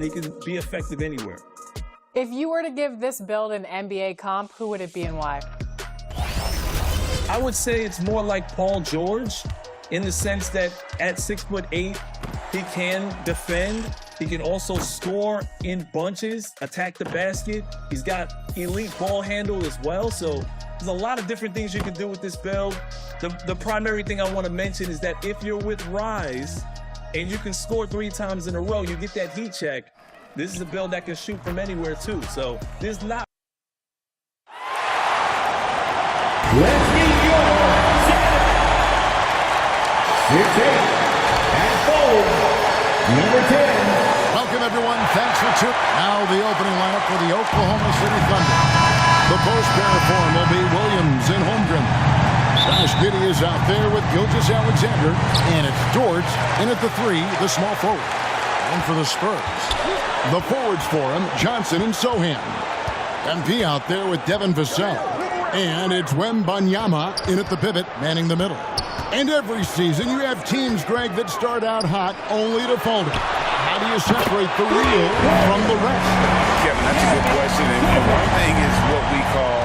and he can be effective anywhere. If you were to give this build an NBA comp, who would it be and why? I would say it's more like Paul George in the sense that at 6'8", he can defend. He can also score in bunches, attack the basket. He's got elite ball handle as well. So there's a lot of different things you can do with this build. The primary thing I want to mention is that if you're with Rise and you can score 3 times in a row, you get that heat check. This is a build that can shoot from anywhere too. So there's not. Let's get your 6'8" and forward, number 10. Welcome, everyone. Thanks for tuning. Now the opening lineup for the Oklahoma City Thunder. The post-pair form will be Williams and Holmgren. Josh Giddey is out there with Gilgeous-Alexander, and it's Dort in at the 3, the small forward. And for the Spurs, the forwards for him, Johnson and Sohan. MP out there with Devin Vassell. And it's Wembanyama in at the pivot, manning the middle. And every season you have teams, Greg, that start out hot only to falter. How do you separate the real from the rest? Kevin, that's a good question. And one thing is what we call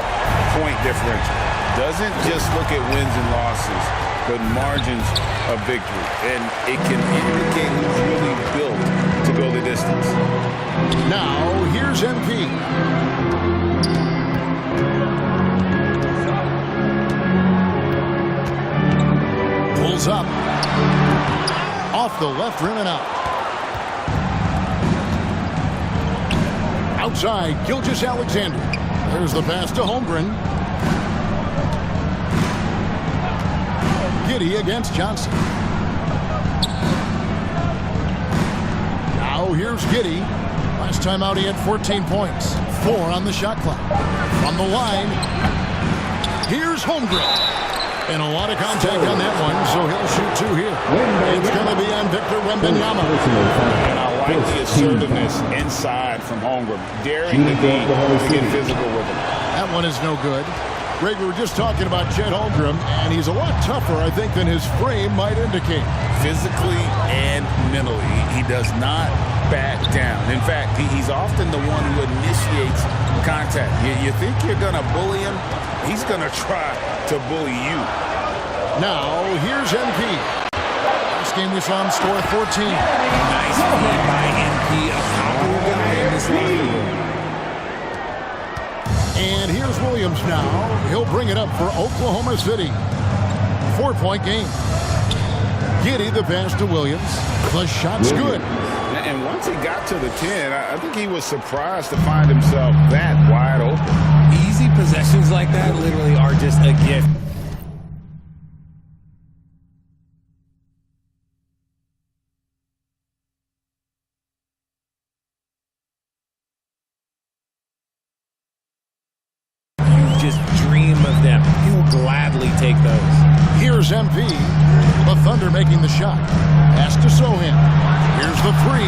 point differential. Doesn't just look at wins and losses, but margins of victory. And it can indicate who's really built to go the distance. Now, here's MP. Pulls up. Off the left rim and out. Outside, Gilgeous-Alexander. There's the pass to Holmgren. Giddey against Johnson. Now here's Giddey. Last time out he had 14 points. 4 on the shot clock. From the line, here's Holmgren. And a lot of contact on that one, so he'll shoot 2 here. It's going to be on Victor Wembanyama. And I like the assertiveness inside from Holmgren, daring the D to get physical with him. That one is no good. Greg, we were just talking about Chet Holmgren, and he's a lot tougher, I think, than his frame might indicate. Physically and mentally, he does not back down. In fact, he's often the one who initiates contact. You think you're going to bully him? He's going to try to bully you. Now, here's MP. Last game we saw him score 14. Nice feed by MP, a popular guy in this league. And here's Williams now. He'll bring it up for Oklahoma City. 4-point game. Giddey the pass to Williams. The shot's good. And once he got to the 10, I think he was surprised to find himself that wide open. Easy possessions like that literally are just a gift. You just dream of them. He'll gladly take those. Here's MP. The Thunder making the shot. Pass to Sohan. Here's the 3.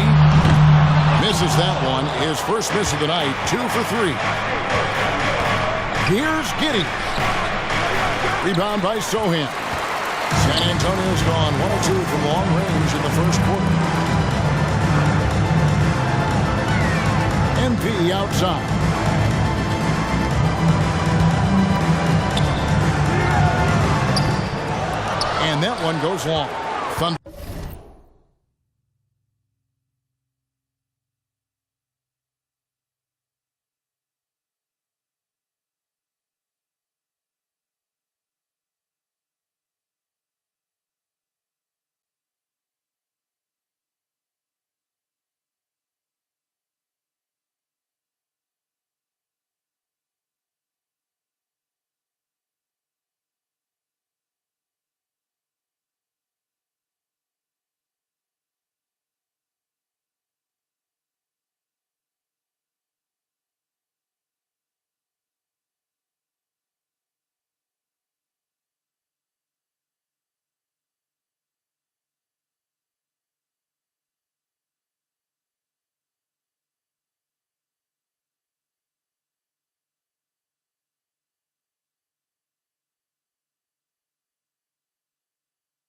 Misses that one. His first miss of the night. 2 for 3. Here's Giddey. Rebound by Sohan. San Antonio's gone 1 of 2 from long range in the first quarter. MP outside. And that one goes long. Thunder.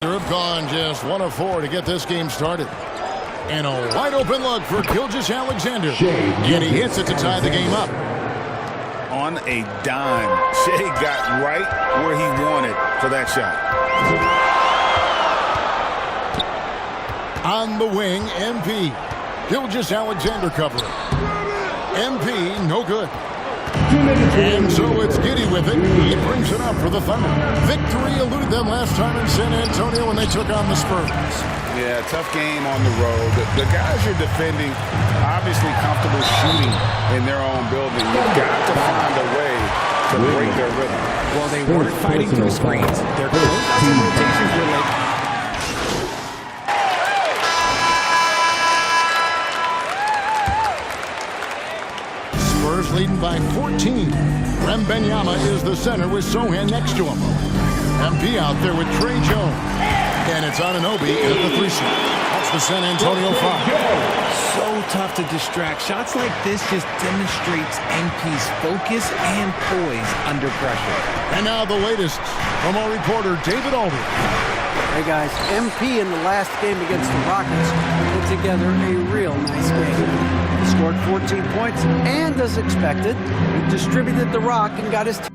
Have gone just 1 of 4 to get this game started. And a wide open look for Gilgeous Alexander. Shea And he hits it to tie the game up. On a dime, Shea got right where he wanted for that shot. On the wing, MP. Gilgeous Alexander covering. MP, no good. And so it's Giddy with it. He brings it up for the Thunder. Victory eluded them last time in San Antonio when they took on the Spurs. Yeah, tough game on the road. The guys you're defending, obviously comfortable shooting in their own building. You've got to find a way to break their rhythm. Well, they weren't fighting through screens. Their closeouts and rotations were like... Spurs leading by 14. Wembanyama is the center with Sohan next to him. MP out there with Trey Jones. And it's Anunoby at the 3 seat. That's the San Antonio foul. So tough to distract. Shots like this just demonstrates MP's focus and poise under pressure. And now the latest from our reporter, David Aldridge. Hey guys, MP in the last game against the Rockets put together a real nice game. He scored 14 points and, as expected, he distributed the rock and got his team.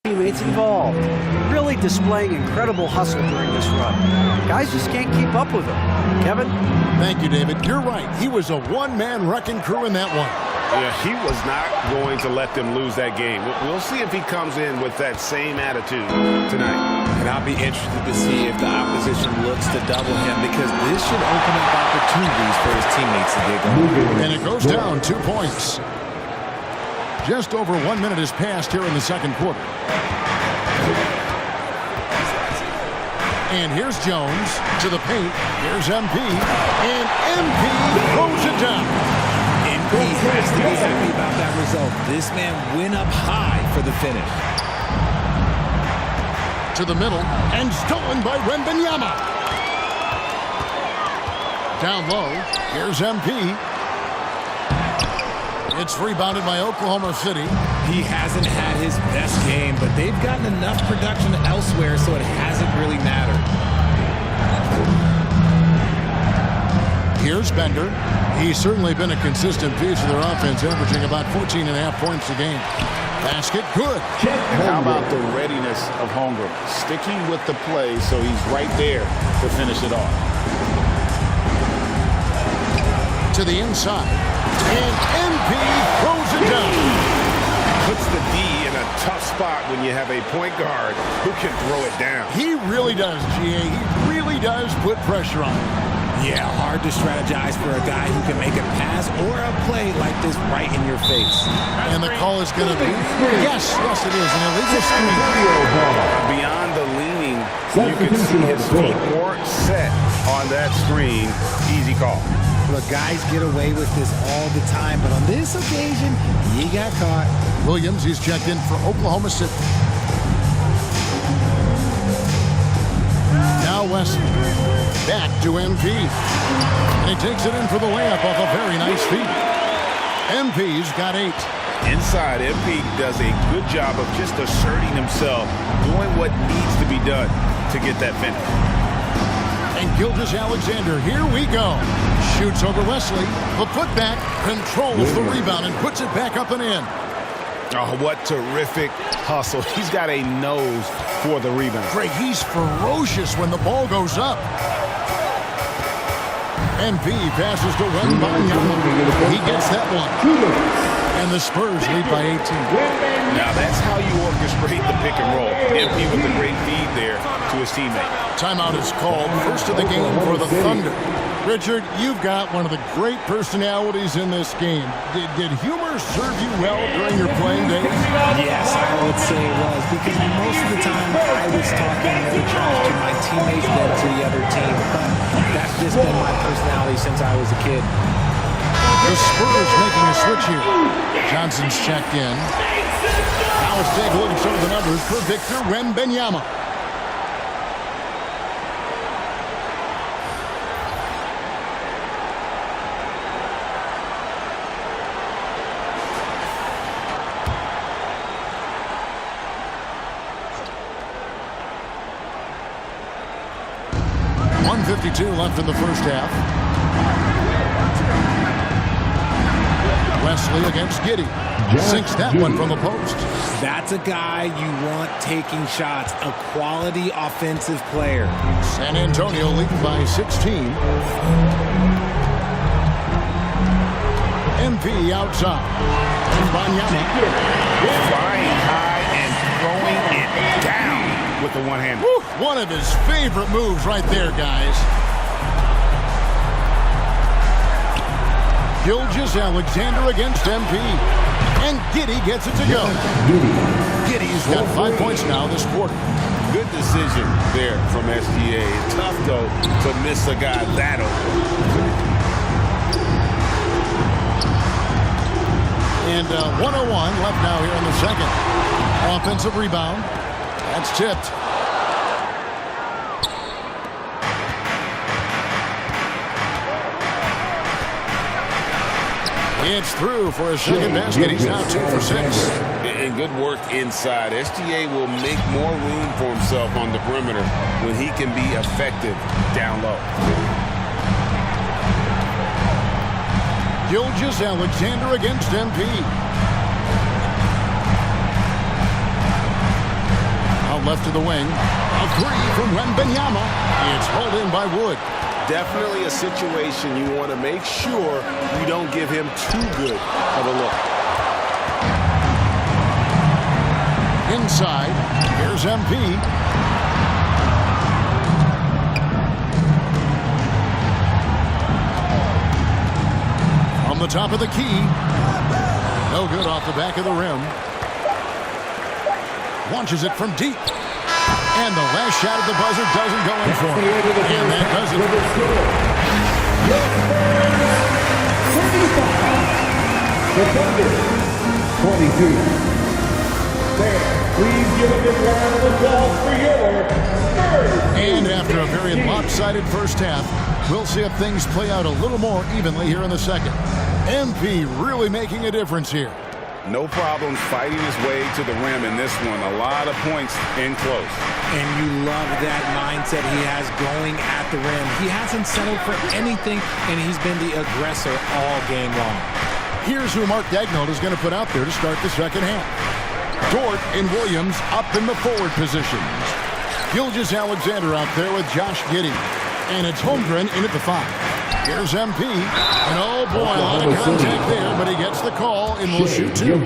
Teammates involved, really displaying incredible hustle during this run. Guys just can't keep up with him. Kevin? Thank you, David. You're right. He was a one-man wrecking crew in that one. Yeah, he was not going to let them lose that game. We'll see if he comes in with that same attitude tonight. And I'll be interested to see if the opposition looks to double him, because this should open up opportunities for his teammates to get going. And it goes down 2 points. Just over 1 minute has passed here in the second quarter. And here's Jones to the paint. Here's MP. And MP throws it down. MP has to be happy about that result. This man went up high for the finish. To the middle. And stolen by Wembanyama. Down low. Here's MP. It's rebounded by Oklahoma City. He hasn't had his best game, but they've gotten enough production elsewhere, so it hasn't really mattered. Here's Bender. He's certainly been a consistent piece of their offense, averaging about 14.5 points a game. Basket, good. How about the readiness of Holmgren? Sticking with the play, so he's right there to finish it off. To the inside. And MP throws it down. Puts the D in a tough spot when you have a point guard who can throw it down. He really does, GA. He really does put pressure on him. Yeah, hard to strategize for a guy who can make a pass or a play like this right in your face. And the call is going to be, yes, it is, an illegal screen. Beyond the leaning, you can see his feet more set on that screen. Easy call. Look, guys get away with this all the time, but on this occasion, he got caught. Williams, he's checked in for Oklahoma City. Now Wesley. Back to MP. And he takes it in for the layup off a very nice feed. MP's got 8. Inside, MP does a good job of just asserting himself, doing what needs to be done to get that finish. And Gilgeous-Alexander, here we go. Shoots over Wesley. The putback, controls the rebound and puts it back up and in. Oh, what terrific hustle. He's got a nose for the rebound. Greg, he's ferocious when the ball goes up. MP passes to Wembanyama. He gets that one. And the Spurs lead by 18. Now that's how you orchestrate the pick and roll. MP with a great feed there to his teammate. Timeout is called. First of the game for the Thunder. Richard, you've got one of the great personalities in this game. Did humor serve you well during your playing days? Yes, I would say it was, because most of the time I was talking more trash to my teammates than to the other team. But that's just been my personality since I was a kid. The Spurs making a switch here. Johnson's checked in. Now let's take a look at some of the numbers for Victor Wembanyama. .52 left in the first half. Wesley against Giddey. Sinks that one from the post. That's a guy you want taking shots, a quality offensive player. San Antonio leading by 16. MP outside. Wembanyama. Flying high and throwing it down with the one-hander. One of his favorite moves right there, guys. Gilgeous-Alexander against MP. And Giddey gets it to go. Giddey's got 5 points now this quarter. Good decision there from SGA. Tough, though, to miss a guy that open. And 1:01 left now here in the second. Offensive rebound. That's tipped. It's through for a second basket. He's now 2 for 6. And good work inside. SGA will make more room for himself on the perimeter when he can be effective down low. Gilgeous-Alexander against MP. Out left to the wing. A three from Wembanyama. It's hauled in by Wood. Definitely a situation you want to make sure you don't give him too good of a look. Inside, here's MP. From the top of the key. No good off the back of the rim. Launches it from deep. And the last shot at the buzzer doesn't go in for him. And that does it. The Thunder, 22. Please give a big round of applause for your Spurs. And after a very lopsided first half, we'll see if things play out a little more evenly here in the second. MP really making a difference here. No problems fighting his way to the rim in this one. A lot of points in close. And you love that mindset he has going at the rim. He hasn't settled for anything, and he's been the aggressor all game long. Here's who Mark Daigneault is going to put out there to start the second half. Dort and Williams up in the forward positions. Gilgeous-Alexander out there with Josh Giddey. And it's Holmgren in at the 5. Here's MP. And oh boy, a lot of contact there, but he gets the call and will shoot two. Oh,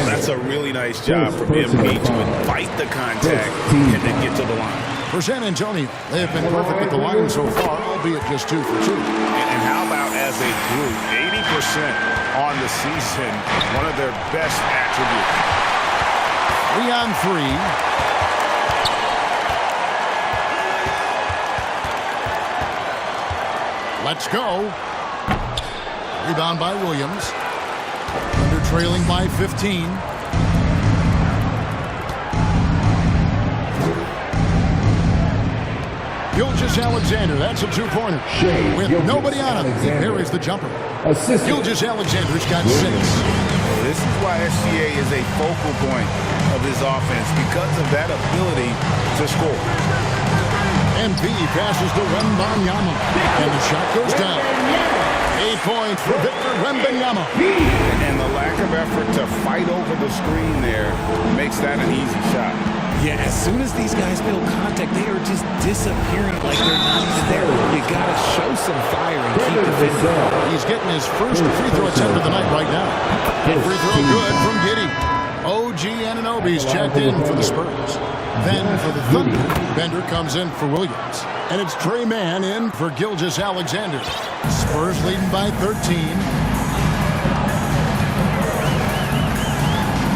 that's a really nice job from MP to invite the contact and then get to the line. For San Antonio, they have been perfect at the line so far, albeit just 2 for 2. And how about as a group, 80% on the season, one of their best attributes. 3 on 3. Let's go. Rebound by Williams. Thunder trailing by 15. Gilgeous-Alexander, that's a 2-pointer. With nobody on him, he parries the jumper. Gilgeous-Alexander's got 6. This is why SGA is a focal point of his offense, because of that ability to score. MP passes to Wembanyama, and the shot goes down. 8 points for Victor Wembanyama. And the lack of effort to fight over the screen there makes that an easy shot. Yeah, as soon as these guys feel contact, they are just disappearing like they're not even there. You got to show some fire and keep defending. He's getting his first free throw attempt of the night right now. Free throw good from Giddey. OG Anunoby's checked in for the Spurs. Then for the Thunder, Bender comes in for Williams. And it's Trey Mann in for Gilgeous-Alexander. Spurs leading by 13.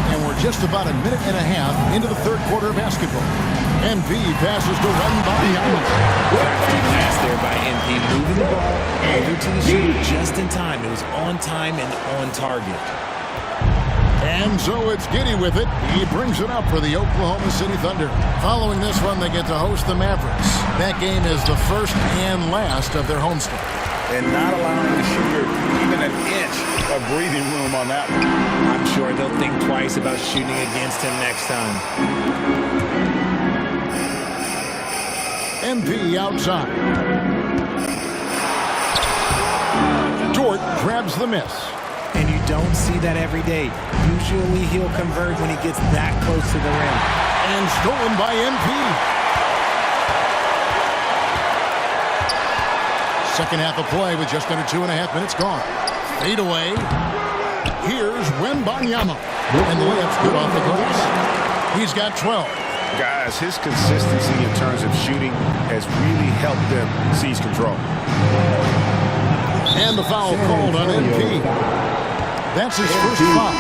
And we're just about a minute and a half into the third quarter of basketball. MP passes to Wembanyama. Crafty pass there by MP, moving the ball over to the shooter just in time. It was on time and on target. And so it's Giddey with it. He brings it up for the Oklahoma City Thunder. Following this one, they get to host the Mavericks. That game is the first and last of their homestand. And not allowing the shooter even an inch of breathing room on that one. I'm sure they'll think twice about shooting against him next time. MP outside. Dort grabs the miss. And you don't see that every day. Usually he'll convert when he gets that close to the rim. And stolen by MP. Second half of play with just under 2.5 minutes gone. Fade away. Here's Wembanyama. And the layup's good off the glass. He's got 12. Guys, his consistency in terms of shooting has really helped them seize control. And the foul called on MP. That's his first foul.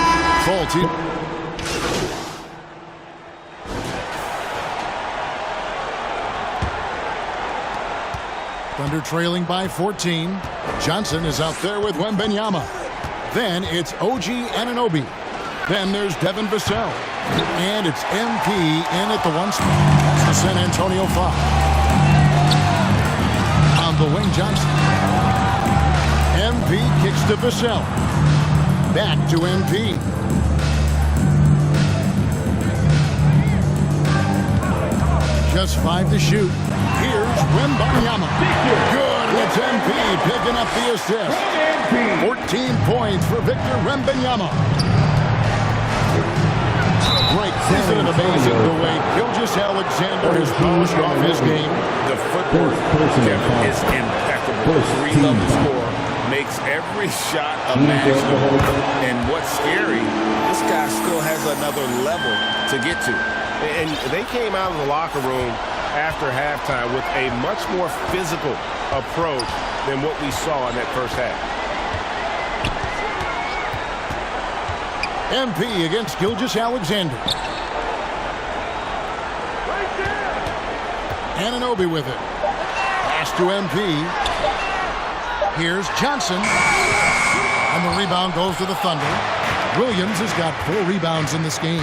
Faulty. Thunder trailing by 14. Johnson is out there with Wembanyama. Then it's OG Anunoby. Then there's Devin Vassell. And it's MP in at the 1 spot. That's the San Antonio foul. On the wing, Johnson. MP kicks to Vassell. Back to MP. Just 5 to shoot. Here's Wembanyama. Good. It's MP picking up the assist. 14 points for Victor Wembanyama. Great. Isn't it amazing the way Gilgeous-Alexander has polished off his game? The footwork, Kevin, is impeccable. 3-level score. Makes every shot imaginable. And what's scary, this guy still has another level to get to. And they came out of the locker room after halftime with a much more physical approach than what we saw in that first half. MP against Gilgeous-Alexander. Anunoby with it. Pass to MP. Here's Johnson. And the rebound goes to the Thunder. Williams has got 4 rebounds in this game.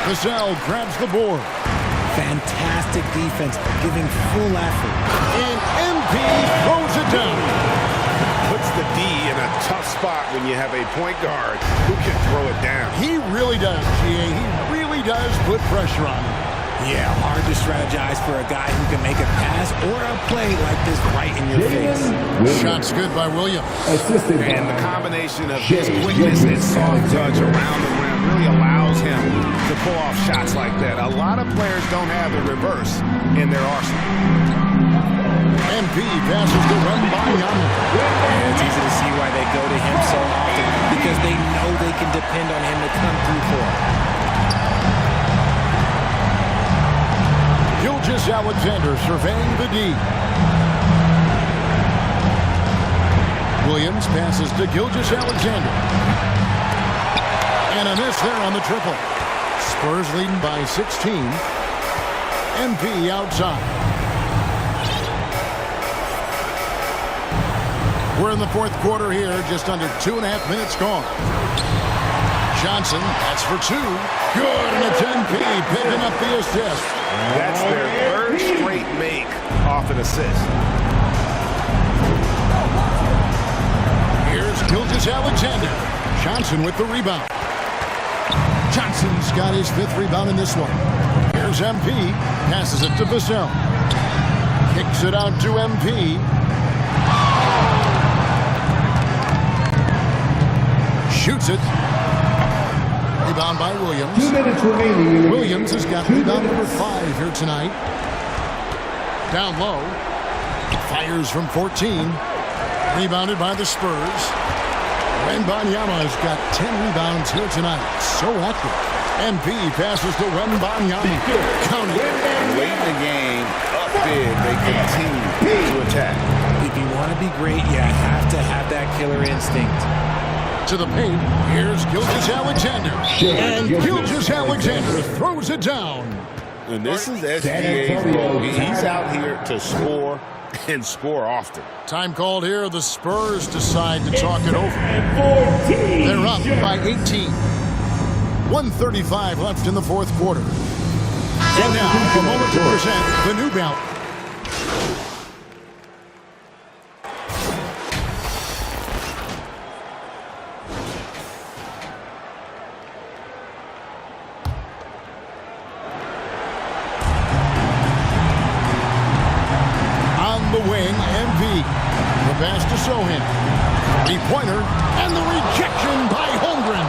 Vassell grabs the board. Fantastic defense, giving full effort. And MP throws it down. Puts the D in a tough spot when you have a point guard who can throw it down. He really does, GA. He really does put pressure on him. Yeah, hard to strategize for a guy who can make a pass or a play like this right in your face. Shot's good by Williams. And the combination of his quickness and soft touch around the rim really allows him to pull off shots like that. A lot of players don't have the reverse in their arsenal. MP passes to Wembanyama. And it's easy to see why they go to him so often, because they know they can depend on him to come through for them. Gilgeous-Alexander surveying the D. Williams passes to Gilgeous-Alexander. And a miss there on the triple. Spurs leading by 16. MP outside. We're in the fourth quarter here, just under 2.5 minutes gone. Johnson, that's for two. Good, and it's MP picking up the assist. That's their third straight make off an assist. Here's Gilgeous-Alexander. Johnson with the rebound. Johnson's got his 5th rebound in this one. Here's MP. Passes it to Vassell. Kicks it out to MP. Shoots it. Rebound by Williams. 2 minutes remaining. Williams has got rebound number 5 here tonight. Down low. Fires from 14. Rebounded by the Spurs. Wembanyama has got 10 rebounds here tonight. So active. MP passes to Wembanyama. Count it. Late in the game, up big, they continue to attack. If you want to be great, you have to have that killer instinct. To the paint, here's Gilgeous-Alexander. And Gilgeous-Alexander throws it down. And this is SGA's role. He's out here to score and score often. Time called here. The Spurs decide to talk it over. They're up by 18. 1:35 left in the fourth quarter. And now, a moment to present the new bout. Wing, MP. The pass to Sohan. Three-pointer, and the rejection by Holmgren.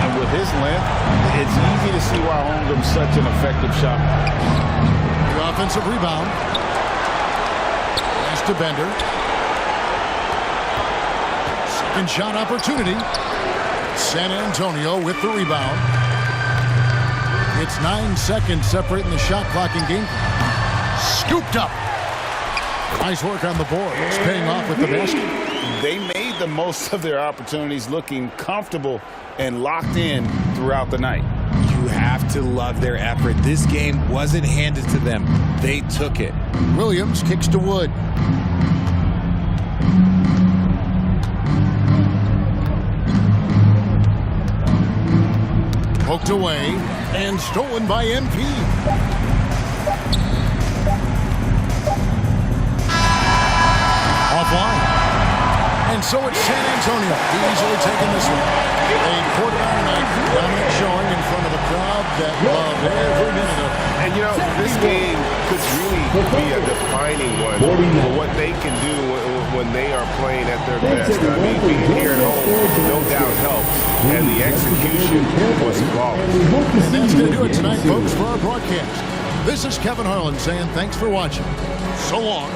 And with his length, it's easy to see why Holmgren's such an effective shot. The offensive rebound. Pass to Bender. Second shot opportunity. San Antonio with the rebound. It's 9 seconds separating the shot clock in game. Scooped up. Nice work on the board. It's paying off with the basket. They made the most of their opportunities, looking comfortable and locked in throughout the night. You have to love their effort. This game wasn't handed to them. They took it. Williams kicks to Wood. Poked away and stolen by MP. Offline. And so it's San Antonio easily taking this one. A quarter-hour night dominant showing in front of a crowd that loved every minute of it. And, you know, this game could really be a defining one for what they can do when they are playing at their best. I mean, being here at home, no doubt helps. And the execution was flawless. And that's going to do it tonight, folks, for our broadcast. This is Kevin Harlan saying thanks for watching. So long.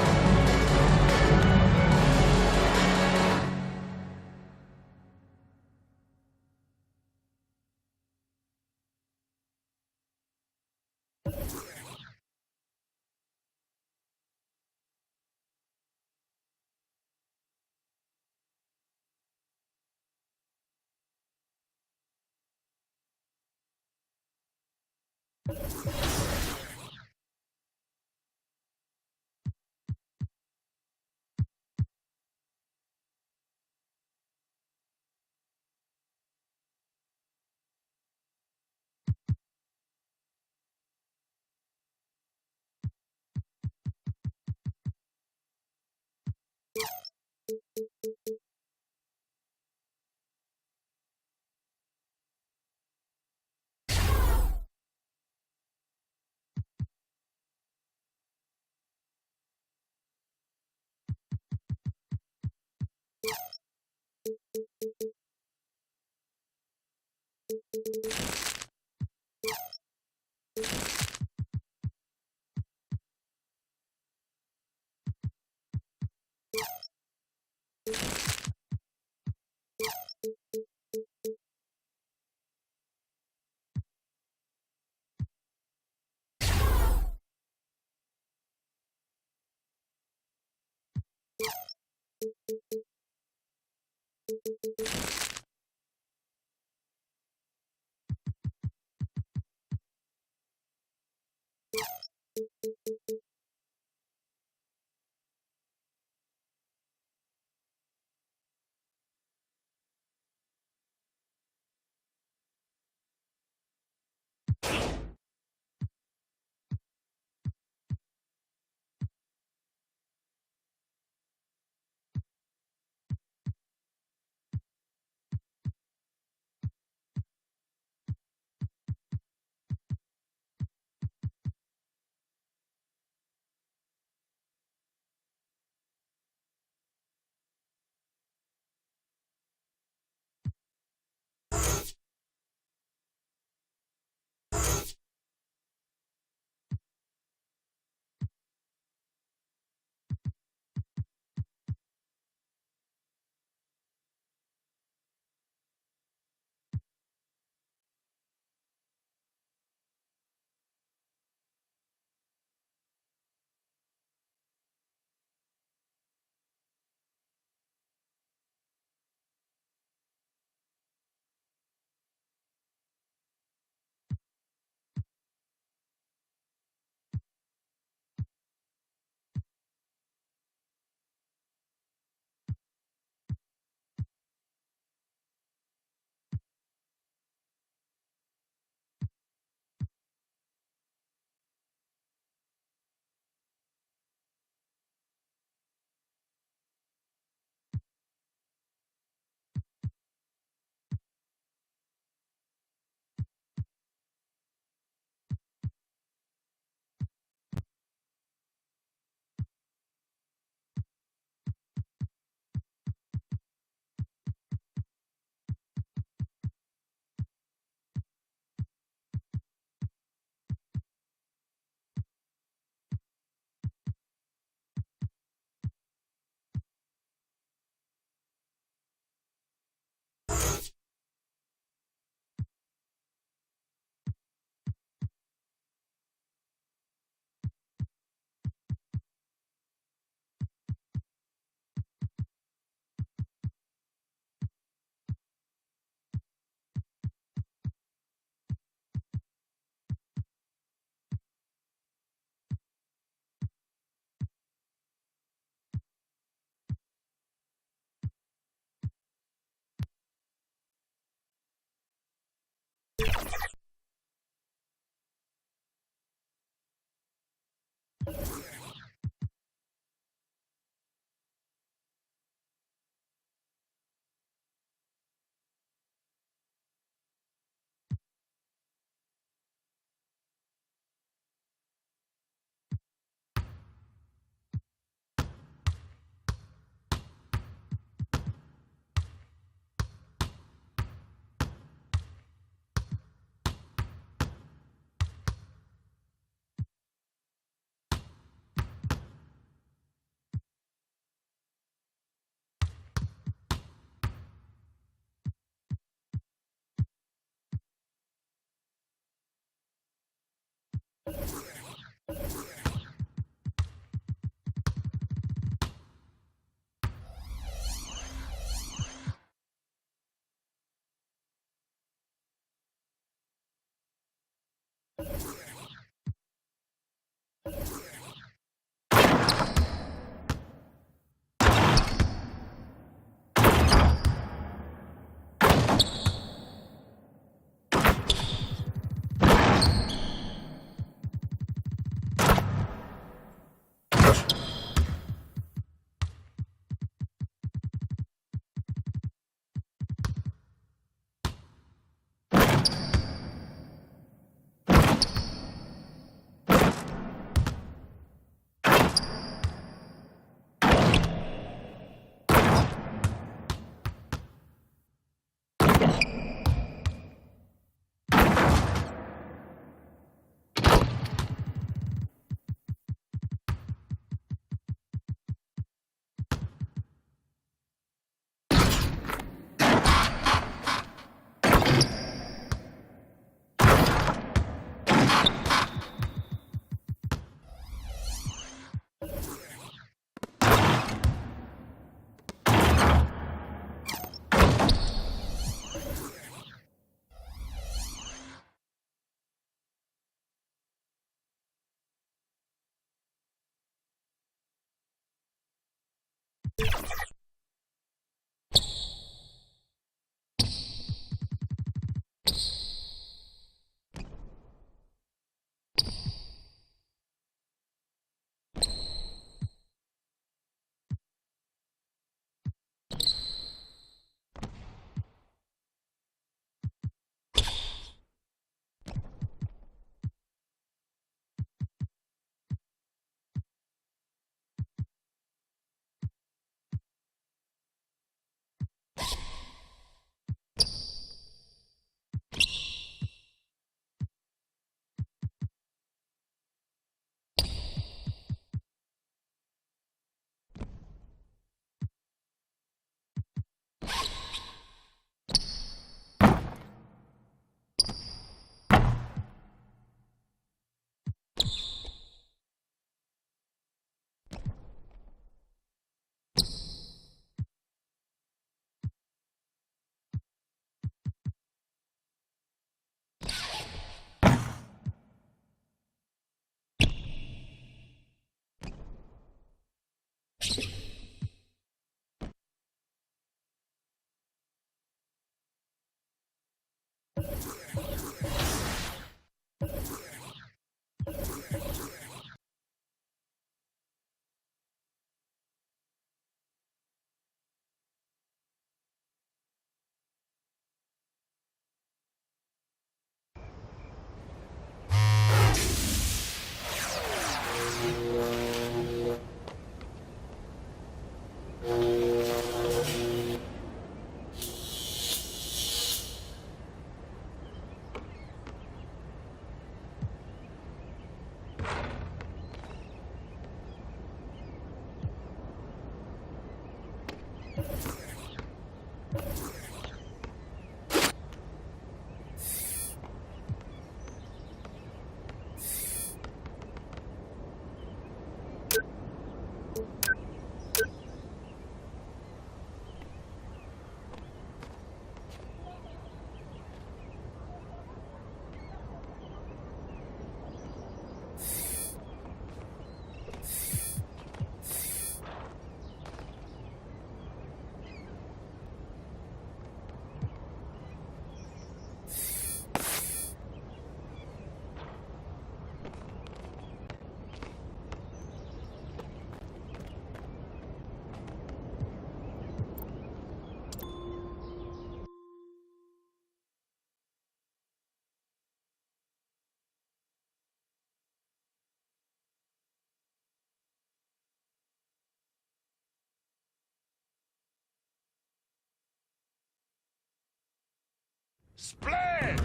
Splash!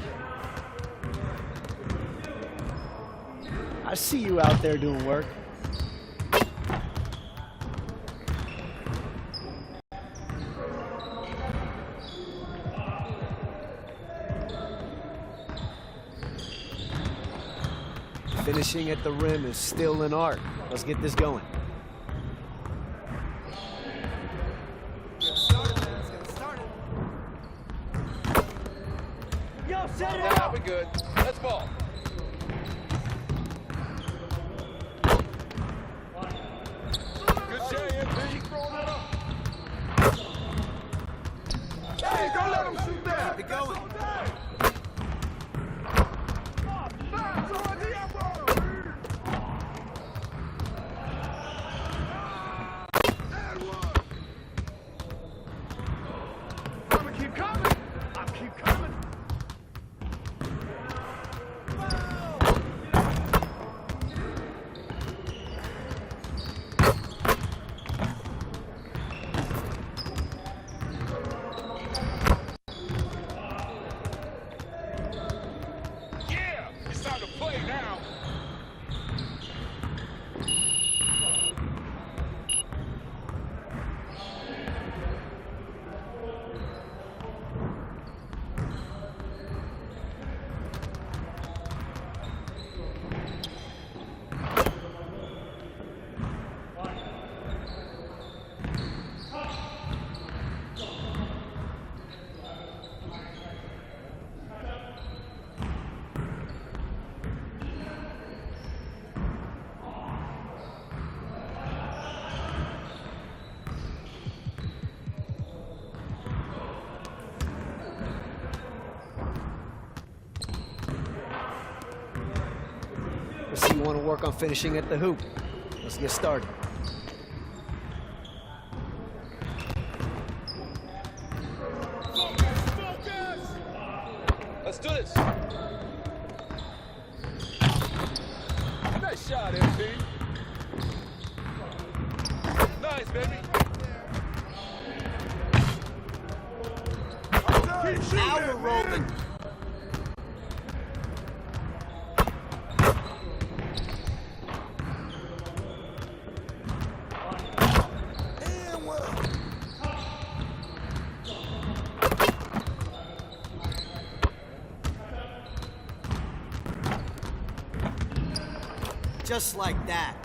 I see you out there doing work. Finishing at the rim is still an art. Let's get this going. Yo, set it Yeah, up. we good. Let's ball. Good shot, MP. Hey, don't let him shoot that. Keep it going. Keep coming. I keep coming. Yeah, it's time to play now. I see you want to work on finishing at the hoop. Let's get started. Let's do this. Nice shot, MP. Nice, baby. Now we're rolling. Just like that.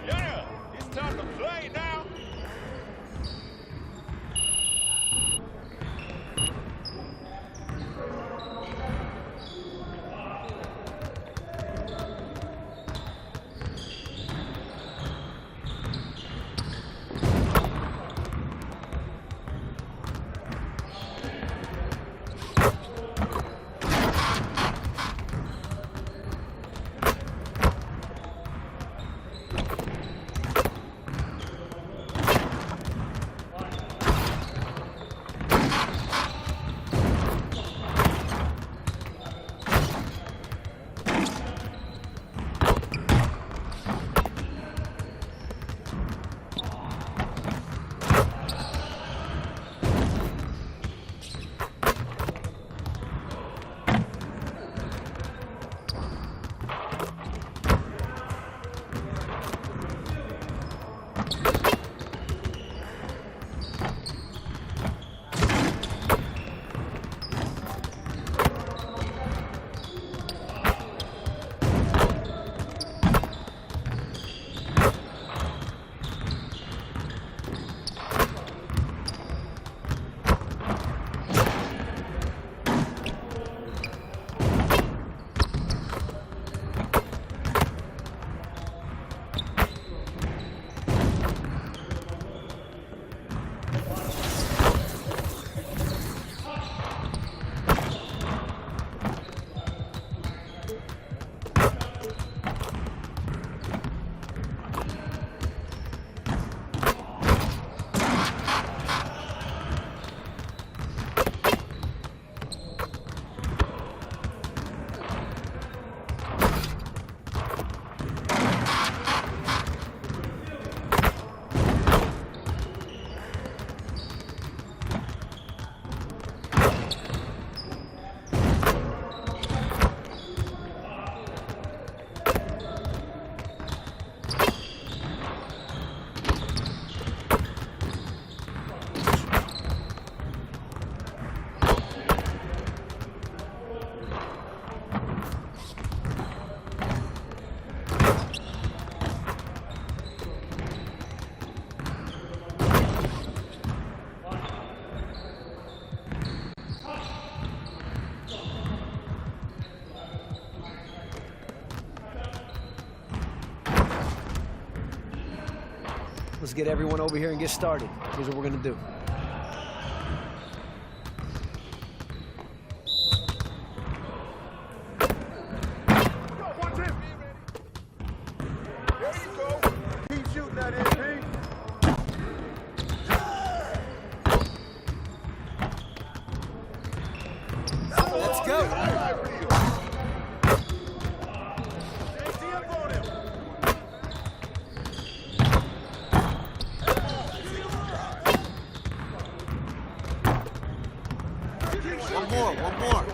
Yeah, it's time to play now. Let's get everyone over here and get started. Here's what we're going to do. Let's go. One more.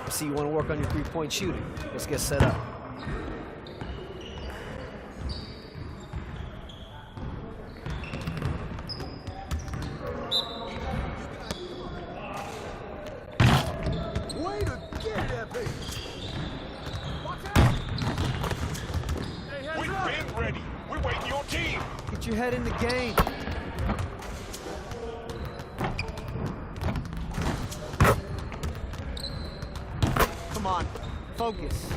See, you want to work on your three-point shooting. Let's get set up. Way to get that baby. We've been ready. We're waiting your team. Get your head in the game. Come on, focus.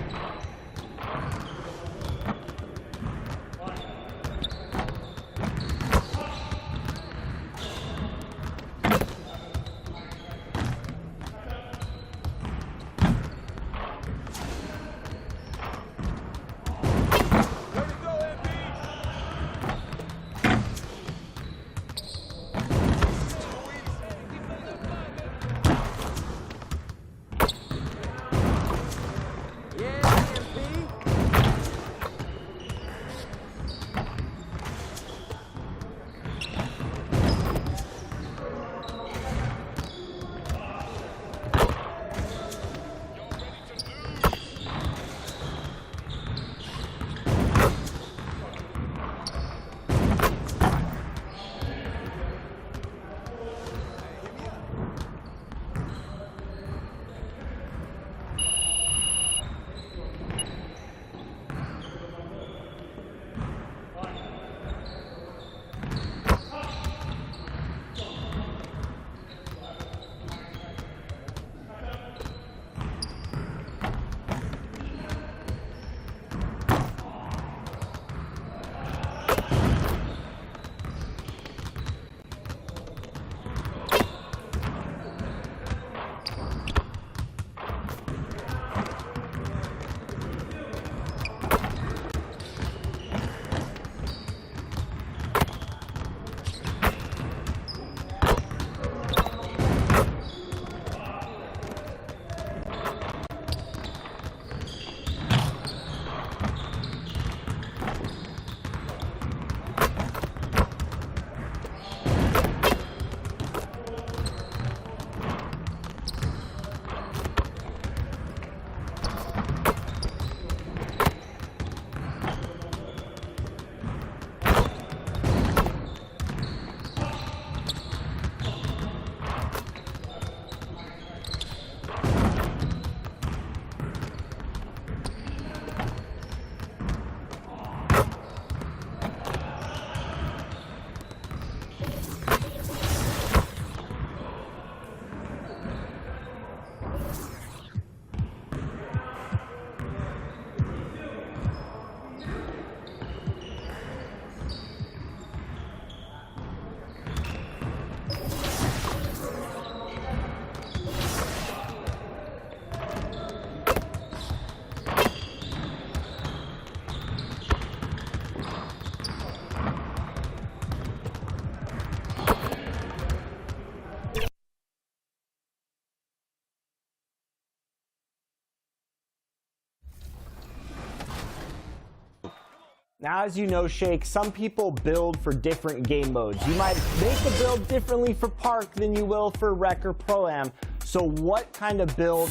Now, as you know, Shake, some people build for different game modes. You might make a build differently for Park than you will for Rec or Pro-Am. So what kind of build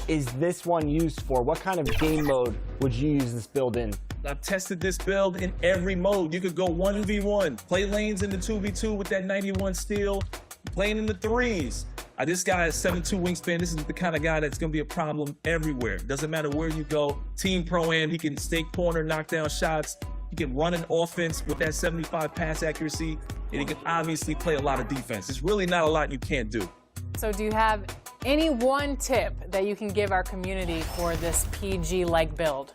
is this one used for? What kind of game mode would you use this build in? I've tested this build in every mode. You could go 1v1, play lanes in the 2v2 with that 91 steal, playing in the threes. This guy has 7'2" wingspan. This is the kind of guy that's going to be a problem everywhere. Doesn't matter where you go. Team Pro-Am, he can stay corner, knock down shots. He can run an offense with that 75 pass accuracy, and he can obviously play a lot of defense. There's really not a lot you can't do. So do you have any one tip that you can give our community for this PG-like build?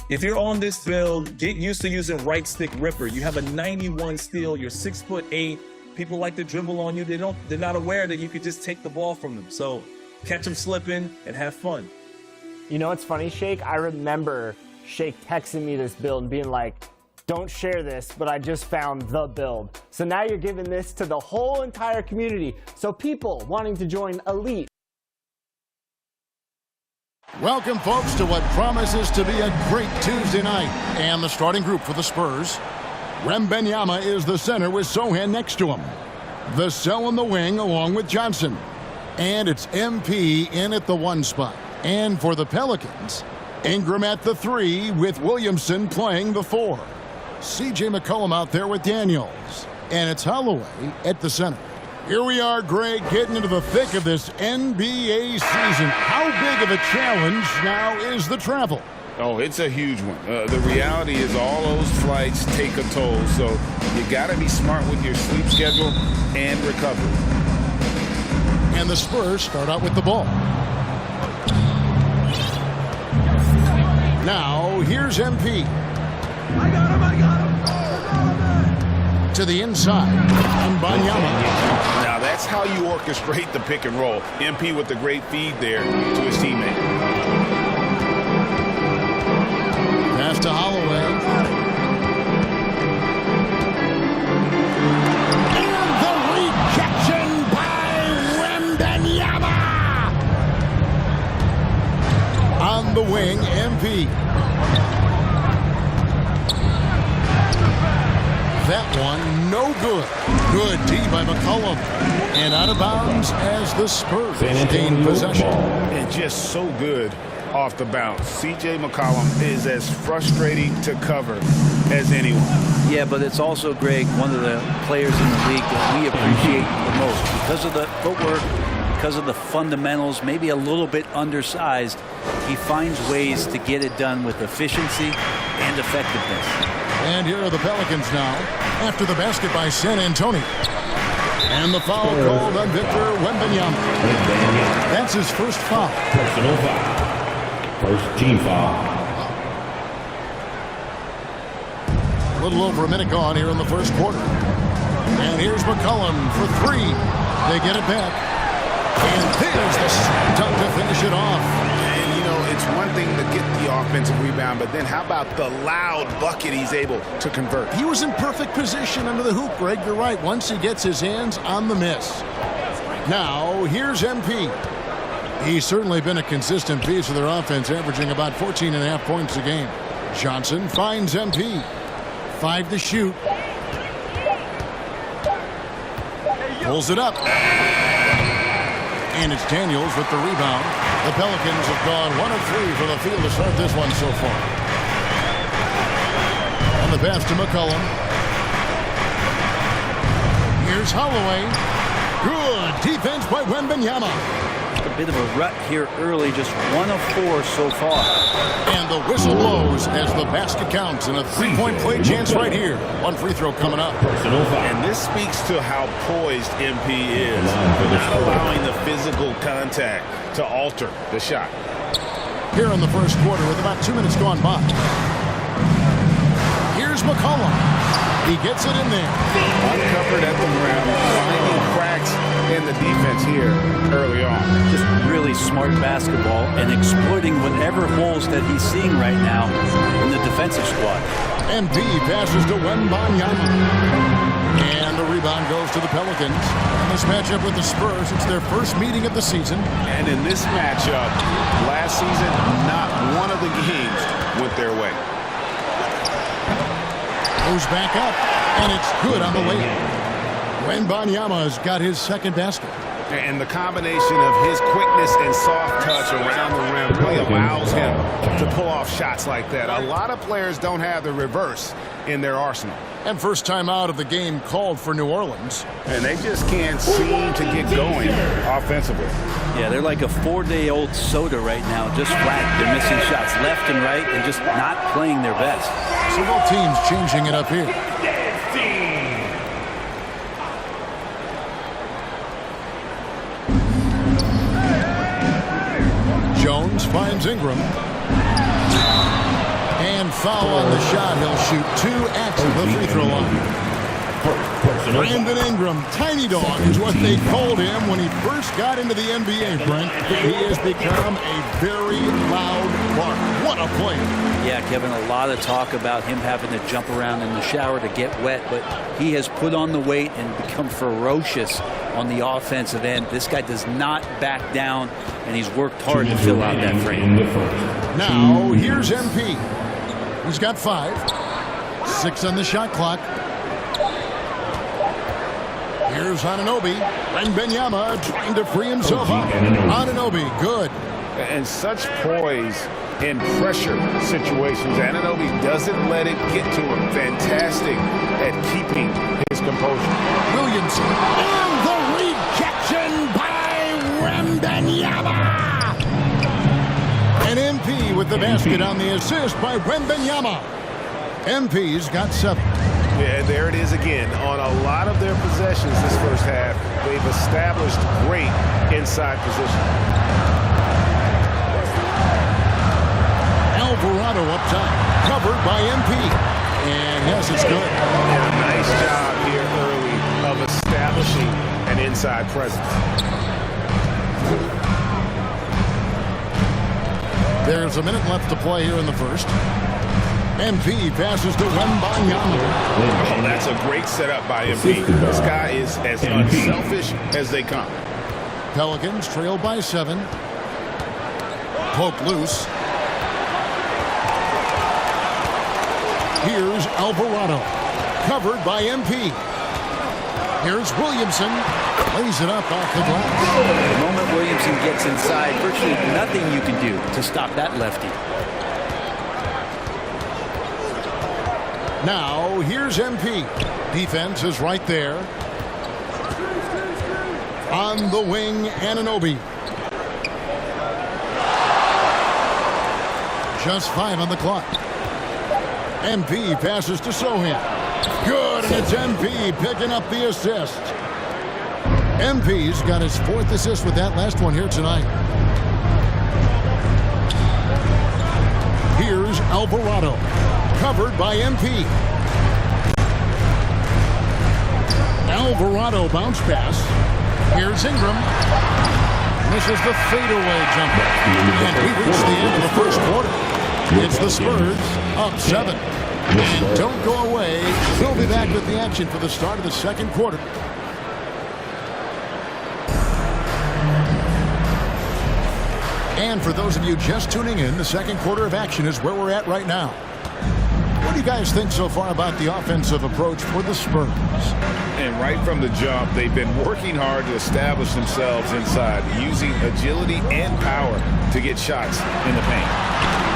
If you're on this build, get used to using right stick ripper. You have a 91 steal, you're 6'8". People like to dribble on you. They're not aware that you could just take the ball from them. So catch them slipping and have fun. You know what's funny, Shake? I remember Shake texting me this build and being like, don't share this, but I just found the build. So now you're giving this to the whole entire community. So people wanting to join Elite. Welcome, folks, to what promises to be a great Tuesday night. And the starting group for the Spurs. Wembanyama is the center with Sohan next to him. Vassell in the wing along with Johnson. And it's MP in at the 1 spot. And for the Pelicans, Ingram at the 3 with Williamson playing the 4. CJ McCollum out there with Daniels. And it's Holloway at the center. Here we are, Greg, getting into the thick of this NBA season. How big of a challenge now is the travel? Oh, it's a huge one. The reality is all those flights take a toll, so you got to be smart with your sleep schedule and recovery. And the Spurs start out with the ball. Now, here's MP. I got him! To the inside, Wembanyama. Now, that's how you orchestrate the pick and roll. MP with the great feed there to his teammate. Pass to Holloway. And the rejection by Wembanyama. On the wing, MP. That one, no good. Good D by McCollum. And out of bounds as the Spurs gain possession. And just so good off the bounce. CJ McCollum is as frustrating to cover as anyone. Yeah, but it's also, Greg, one of the players in the league that we appreciate the most because of the footwork, because of the fundamentals, maybe a little bit undersized. He finds ways to get it done with efficiency and effectiveness. And here are the Pelicans now after the basket by San Antonio. And the foul called on Victor Wembanyama. That's his first foul. Personal foul. First team foul. A little over a minute gone here in the first quarter. And here's McCollum for 3. They get it back. And there's the shot to finish it off. And, you know, it's one thing to get the offensive rebound, but then how about the loud bucket he's able to convert? He was in perfect position under the hoop, Greg. You're right. Once he gets his hands on the miss. Now, here's MP. He's certainly been a consistent piece of their offense, averaging about 14.5 points a game. Johnson finds MP. 5 to shoot. Pulls it up. And it's Daniels with the rebound. The Pelicans have gone 1 of 3 from the field to start this one so far. And the pass to McCollum. Here's Holloway. Good defense by Wembanyama. A bit of a rut here early, just 1 of 4 so far. And the whistle blows as the basket counts, and a 3-point play chance right here. 1 free throw coming up. And this speaks to how poised MP is, not allowing the physical contact to alter the shot. Here in the first quarter with about 2 minutes gone by. Here's McCollum. He gets it in there. Uncovered at the rim, finding cracks in the defense here early on. Just really smart basketball and exploiting whatever holes that he's seeing right now in the defensive squad. MP passes to Wembanyama. And the rebound goes to the Pelicans. In this matchup with the Spurs, it's their first meeting of the season. And in this matchup, last season, not one of the games went their way. Goes back up, and it's good on the layup. Wembanyama has got his second basket. And the combination of his quickness and soft touch around the rim really allows him to pull off shots like that. A lot of players don't have the reverse in their arsenal. And first time out of the game called for New Orleans. And they just can't seem to get going offensively. Yeah, they're like a 4-day-old soda right now, just flat. They're missing shots left and right and just not playing their best. So both teams changing it up here. Jones finds Ingram. And foul on the shot. He'll shoot 2 at the free throw line. Brandon Ingram, tiny dog is what they called him when he first got into the NBA, Brent. He has become a very loud bark. What a player. Yeah, Kevin, a lot of talk about him having to jump around in the shower to get wet, but he has put on the weight and become ferocious on the offensive end. This guy does not back down, and he's worked hard to fill out that frame. Now, here's MP. He's got 5. 6 on the shot clock. Here's Anunoby. Wembanyama trying to free himself up. Anunoby, good. And such poise in pressure situations. Anunoby doesn't let it get to him. Fantastic at keeping his composure. Williamson. And the rejection by Wembanyama. And MP with the basket on the assist by Wembanyama. MP's got 7. Yeah, there it is again. On a lot of their possessions this first half, they've established great inside position. Alvarado up top, covered by MP. And yes, it's good. And a nice job here early of establishing an inside presence. There's a minute left to play here in the first. MP passes to Wembanyama. Oh, that's a great setup by MP. This guy is as unselfish as they come. Pelicans trail by 7. Poke loose. Here's Alvarado, covered by MP. Here's Williamson, lays it up off the glass. The moment Williamson gets inside, virtually nothing you can do to stop that lefty. Now, here's MP. Defense is right there. On the wing, Anunoby. Just 5 on the clock. MP passes to Sohan. Good, and it's MP picking up the assist. MP's got his 4th assist with that last one here tonight. Here's Alvarado, covered by MP. Alvarado bounce pass. Here's Ingram. Misses the fadeaway jumper. And we reach the end of the first quarter. It's the Spurs up 7. And don't go away. We'll be back with the action for the start of the second quarter. And for those of you just tuning in, the second quarter of action is where we're at right now. What do you guys think so far about the offensive approach for the Spurs? And right from the jump, they've been working hard to establish themselves inside, using agility and power to get shots in the paint.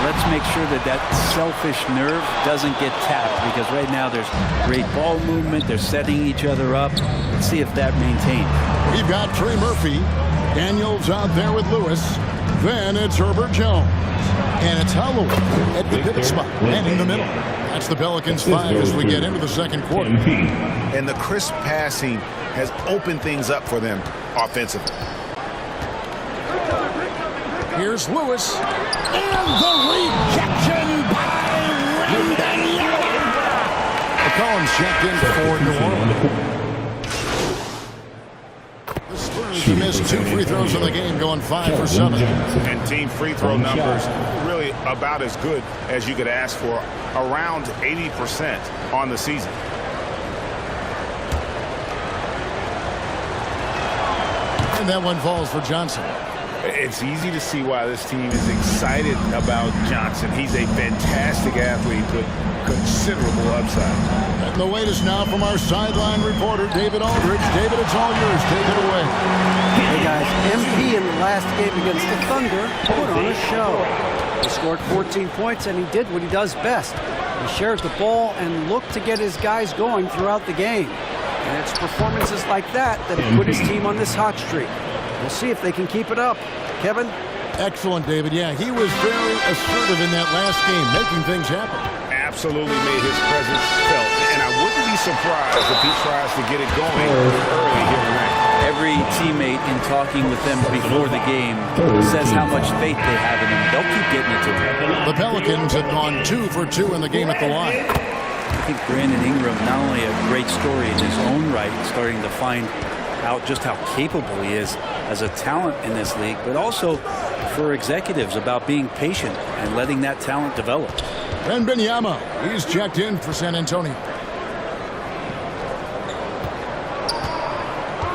Let's make sure that that selfish nerve doesn't get tapped, because right now there's great ball movement. They're setting each other up. Let's see if that maintains. We've got Trey Murphy. Daniels out there with Lewis. Then it's Herbert Jones. And it's Holloway at the pivot spot and in the middle. That's the Pelicans 5 as we get into the second quarter. And the crisp passing has opened things up for them offensively. Here's Lewis. And the rejection by Wembanyama. McCollum's checked in for New Orleans. The Spurs missed 2 free throws in the game, going 5 for 7. And team free throw numbers really about as good as you could ask for, around 80% on the season. And that one falls for Johnson. It's easy to see why this team is excited about Johnson. He's a fantastic athlete, but considerable upside. And the latest now from our sideline reporter, David Aldridge. David, it's all yours. Take it away. Hey guys, MP in the last game against the Thunder put on a show. He scored 14 points, and he did what he does best. He shared the ball and looked to get his guys going throughout the game. And it's performances like that that put his team on this hot streak. We'll see if they can keep it up. Kevin? Excellent, David. Yeah, he was very assertive in that last game, making things happen. Absolutely made his presence felt. And I wouldn't be surprised if he tries to get it going early here tonight. Every teammate in talking with them before the game says how much faith they have in him. They'll keep getting it to him. The Pelicans have gone 2 for 2 in the game at the line. I think Brandon Ingram, not only a great story in his own right, starting to find out just how capable he is as a talent in this league, but also for executives about being patient and letting that talent develop. Wembanyama, he's checked in for San Antonio.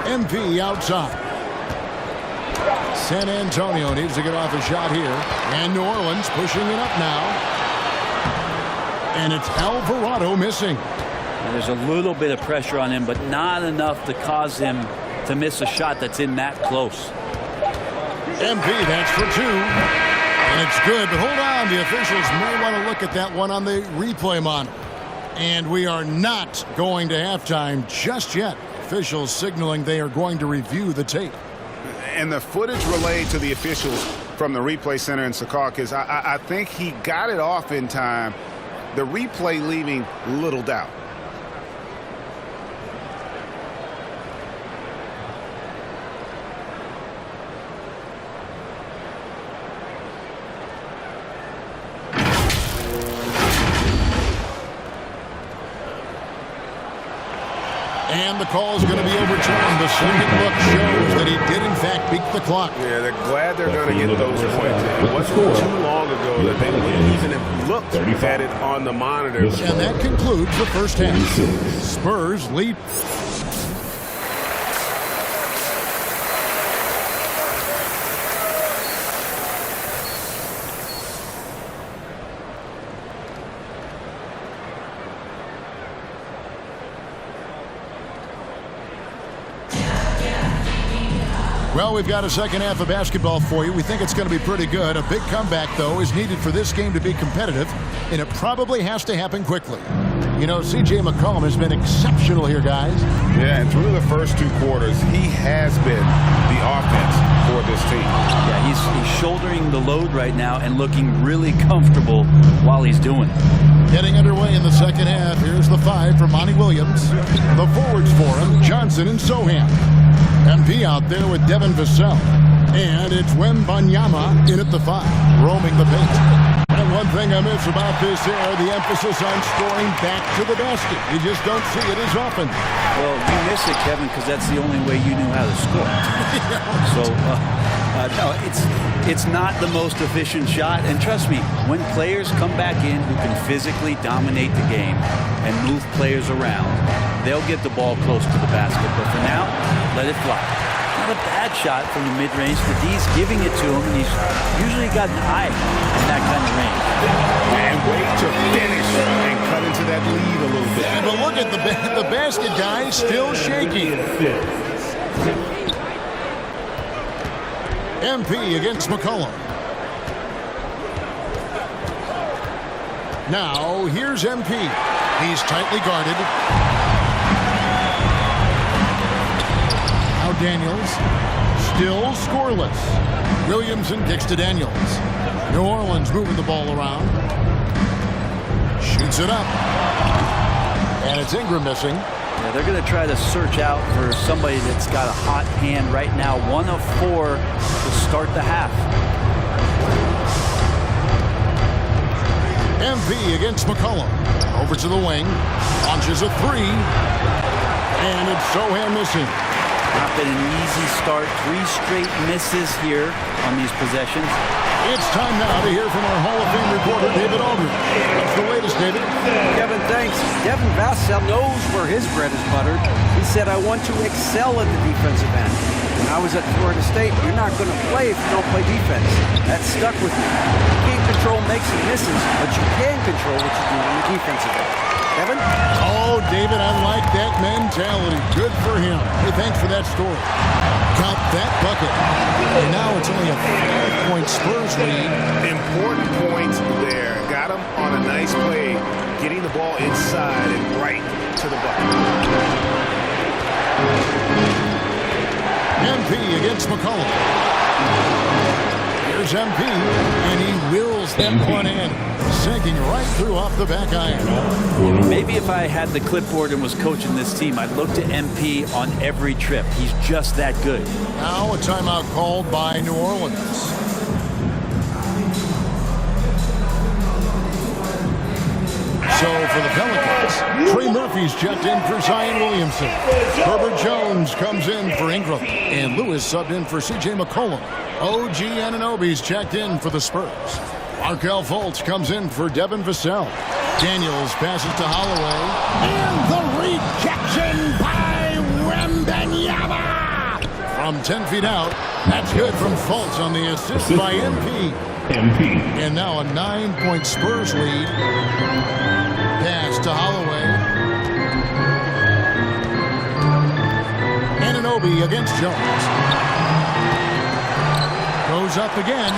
MP outside. San Antonio needs to get off a shot here. And New Orleans pushing it up now. And it's Alvarado missing. And there's a little bit of pressure on him, but not enough to cause him to miss a shot that's in that close. MP, that's for 2. And it's good, but hold on. The officials may want to look at that one on the replay monitor. And we are not going to halftime just yet. Officials signaling they are going to review the tape. And the footage relayed to the officials from the replay center in Secaucus, I think he got it off in time. The replay leaving little doubt. And the call is going to be overturned. The second look shows that he did, in fact, beat the clock. Yeah, they're glad they're going to get those points. It wasn't too long ago that they wouldn't even have looked at it on the monitor. And that concludes the first half. Spurs lead. Well, we've got a second half of basketball for you. We think it's going to be pretty good. A big comeback, though, is needed for this game to be competitive, and it probably has to happen quickly. You know, C.J. McCollum has been exceptional here, guys. Yeah, and through the first 2 quarters, he has been the offense for this team. Yeah, he's shouldering the load right now and looking really comfortable while he's doing it. Getting underway in the second half. Here's the 5 for Monty Williams. The forwards for him, Johnson and Sohan. MP out there with Devin Vassell. And it's Wembanyama in at the 5, roaming the paint. And one thing I miss about this here, the emphasis on scoring back to the basket. You just don't see it as often. Well, you miss it, Kevin, because that's the only way you knew how to score. So, no, it's not the most efficient shot. And trust me, when players come back in who can physically dominate the game and move players around, they'll get the ball close to the basket. But for now, let it fly. Not a bad shot from the mid-range. The D's giving it to him, and he's usually got an eye in that kind of range. And wait to finish and cut into that lead a little bit. Yeah, but look at the basket guy still shaky. MP against McCollum. Now, here's MP. He's tightly guarded. Now Daniels, still scoreless. Williamson kicks to Daniels. New Orleans moving the ball around. Shoots it up. And it's Ingram missing. Yeah, they're going to try to search out for somebody that's got a hot hand right now. 1 of 4 to start the half. MP against McCollum. Over to the wing. Launches a 3. And it's Sohan missing. Not been an easy start. 3 straight misses here on these possessions. It's time now to hear from our Hall of Fame reporter, David Aldridge. What's the latest, David? Kevin, thanks. Devin Vassell knows where his bread is buttered. He said, I want to excel at the defensive end. When I was at Florida State, you're not going to play if you don't play defense. That stuck with me. You can't control makes and misses, but you can control what you do on the defensive end. Kevin? Oh, David, I like that mentality. Good for him. Hey, thanks for that story. Got that bucket. And now it's only a 5-point Spurs lead. Important points there. Got him on a nice play, getting the ball inside and right to the bucket. MP against McCollum. Here's MP, and he wills that one in, sinking right through off the back iron. Maybe if I had the clipboard and was coaching this team, I'd look to MP on every trip. He's just that good. Now a timeout called by New Orleans. So for the Pelicans, Trey Murphy's checked in for Zion Williamson. Herbert Jones comes in for Ingram. And Lewis subbed in for C.J. McCollum. OG Anunoby's checked in for the Spurs. Markelle Fultz comes in for Devin Vassell. Daniels passes to Holloway. And the rejection by Wembanyama! From 10 feet out, that's good from Fultz on the assist by MP. And now a 9-point Spurs lead. Pass to Holloway. Anunoby against Jones. Goes up again.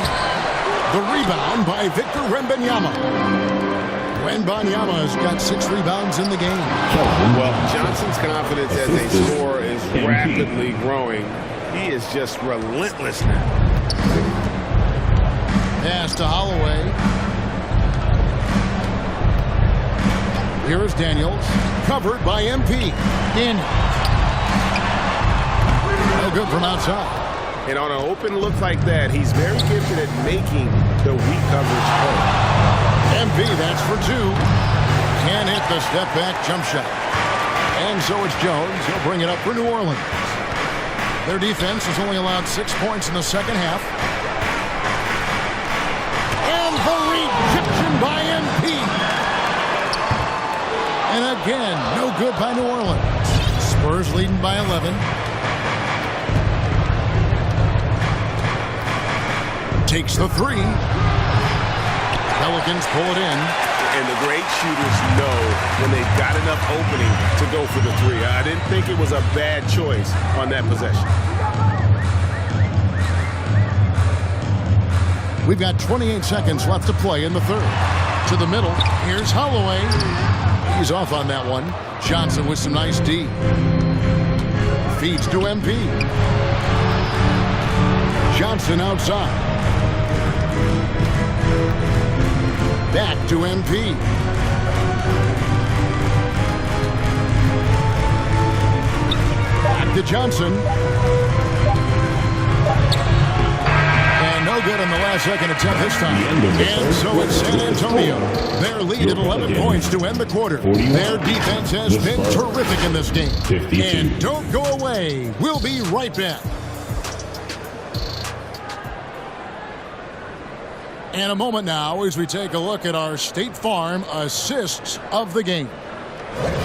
The rebound by Victor Wembanyama. Wembanyama has got 6 rebounds in the game. Well, Johnson's confidence as a scorer is rapidly growing. He is just relentless now. Pass to Holloway. Here is Daniels. Covered by MP. Daniels. No good from outside. And on an open look like that, he's very gifted at making the weak coverage play. MP, that's for 2. Can't hit the step-back jump shot. And so it's Jones. He'll bring it up for New Orleans. Their defense has only allowed 6 points in the second half. And the rejection by MP. And again, no good by New Orleans. Spurs leading by 11. Takes the 3. Pelicans pull it in. And the great shooters know when they've got enough opening to go for the 3. I didn't think it was a bad choice on that possession. We've got 28 seconds left to play in the third. To the middle. Here's Holloway. He's off on that one. Johnson with some nice D. Feeds to MP. Johnson outside. Back to MP. Back to Johnson. And no good on the last second attempt this time. And so it's San Antonio. Their lead at 11 points to end the quarter. Their defense has been terrific in this game. And don't go away. We'll be right back. And a moment now as we take a look at our State Farm assists of the game.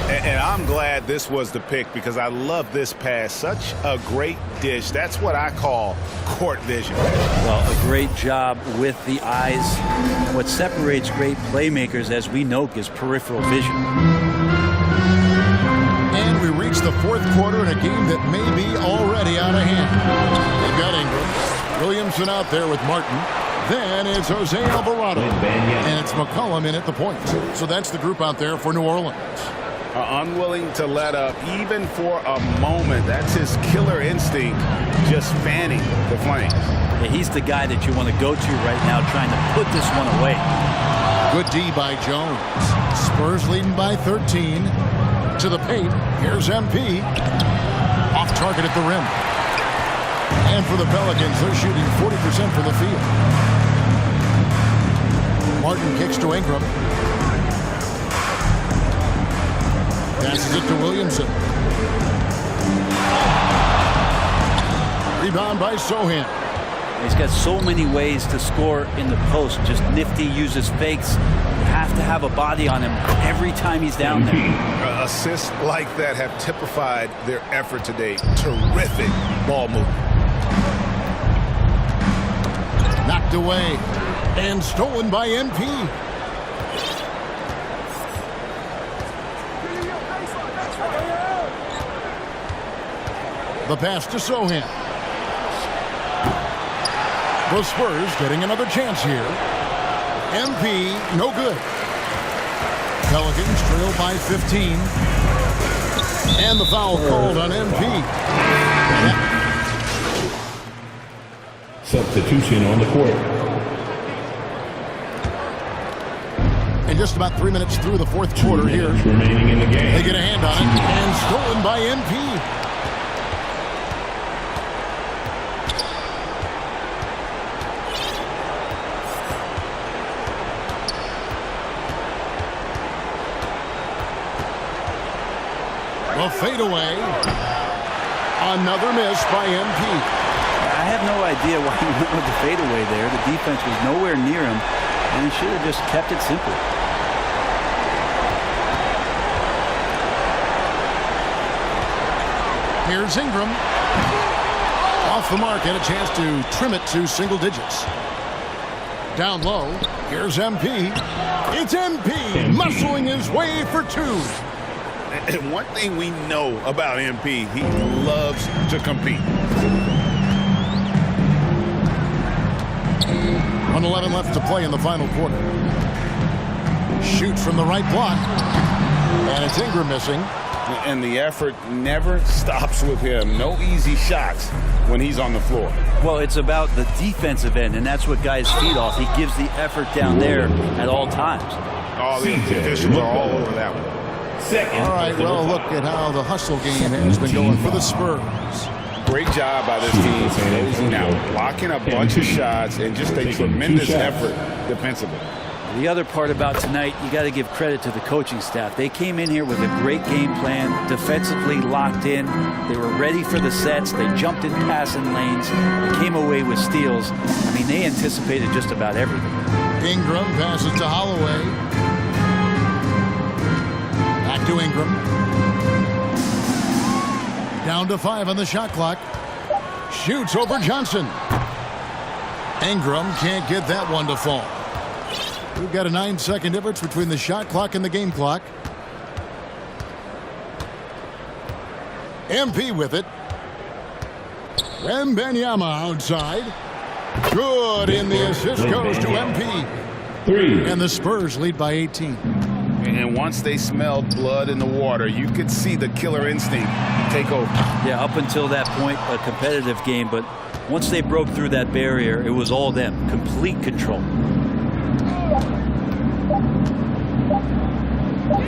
And I'm glad this was the pick because I love this pass. Such a great dish. That's what I call court vision. Well, a great job with the eyes. What separates great playmakers, as we know, is peripheral vision. And we reach the fourth quarter in a game that may be already out of hand. They've got Ingram. Williamson out there with Martin. Then it's Jose Alvarado. And it's McCollum in at the point. So that's the group out there for New Orleans. Unwilling to let up even for a moment. That's his killer instinct, just fanning the flank. Yeah, he's the guy that you want to go to right now, trying to put this one away. Good D by Jones. Spurs leading by 13. To the paint. Here's MP. Off target at the rim. And for the Pelicans, they're shooting 40% from the field. Martin kicks to Ingram. Passes it to Williamson. Rebound by Sohan. He's got so many ways to score in the post. Just nifty, uses fakes. You have to have a body on him every time he's down there. Assists like that have typified their effort today. Terrific ball movement. Knocked away and stolen by MP. The pass to Sohan. The Spurs getting another chance here. MP, no good. Pelicans trail by 15. And the foul called on MP. Substitution on the court. And just about 3 minutes through the fourth quarter here. Remaining in the game. They get a hand on it. And stolen by MP. A fadeaway. Another miss by MP. I have no idea why he went with the fadeaway there. The defense was nowhere near him, and he should have just kept it simple. Here's Ingram. Off the mark and a chance to trim it to single digits. Down low. Here's MP. It's MP muscling his way for two. And one thing we know about MP, he loves to compete. 1:11 left to play in the final quarter. Shoot from the right block. And it's Ingram missing. And the effort never stops with him. No easy shots when he's on the floor. Well, it's about the defensive end, and that's what guys feed off. He gives the effort down there at all times. All the officials are all over that one. All right, well, look at how the hustle game has been going for the Spurs. Great job by this team closing out, blocking a bunch of shots, and just a tremendous effort defensively. The other part about tonight, you got to give credit to the coaching staff. They came in here with a great game plan, defensively locked in. They were ready for the sets. They jumped in passing lanes. They came away with steals. I mean, they anticipated just about everything. Ingram passes to Holloway. Back to Ingram. Down to 5 on the shot clock. Shoots over Johnson. Ingram can't get that one to fall. We've got a 9-second difference between the shot clock and the game clock. MP with it. Wembanyama outside. Good, and the assist goes to MP. 3. And the Spurs lead by 18. And once they smelled blood in the water, you could see the killer instinct take over. Yeah, up until that point, a competitive game, but once they broke through that barrier, it was all them. Complete control.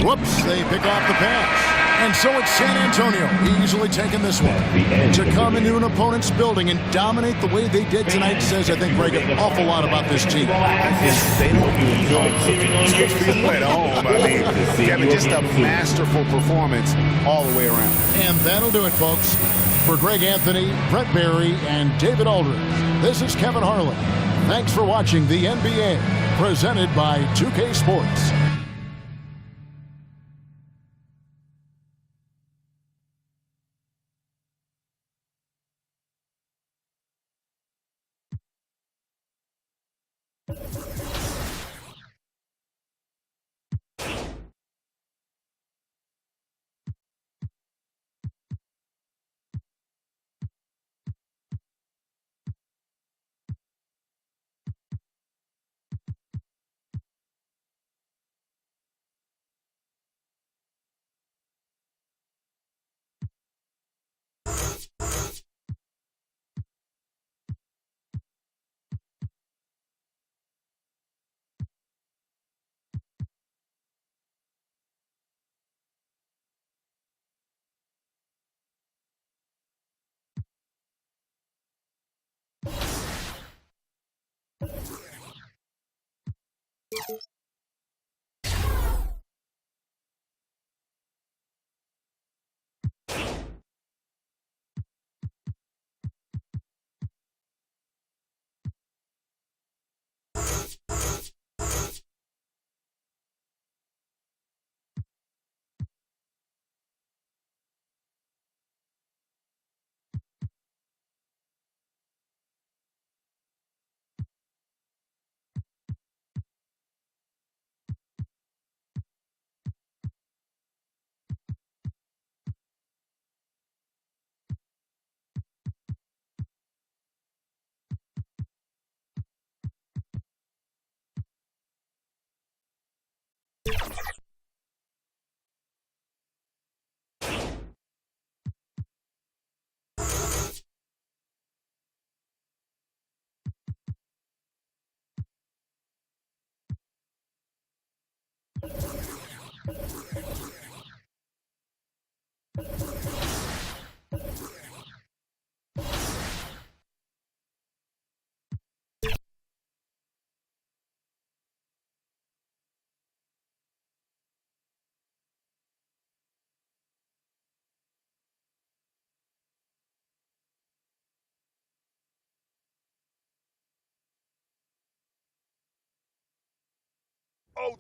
Whoops, they pick off the pass. And so it's San Antonio easily taking this one. To come into an opponent's building and dominate the way they did tonight says, I think, Greg, an awful lot about this team. They don't feel at home. I mean, Kevin, just a masterful performance all the way around. And that'll do it, folks. For Greg Anthony, Brett Barry, and David Aldridge, this is Kevin Harlan. Thanks for watching the NBA, presented by 2K Sports.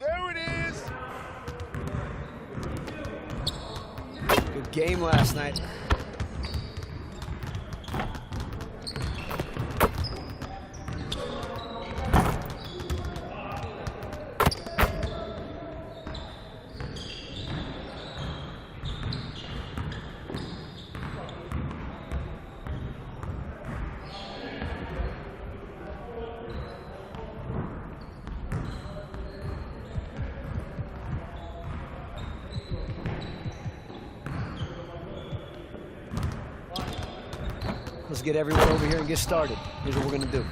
There it is. Good game last night. Let's get everyone over here and get started. Here's what we're going to do.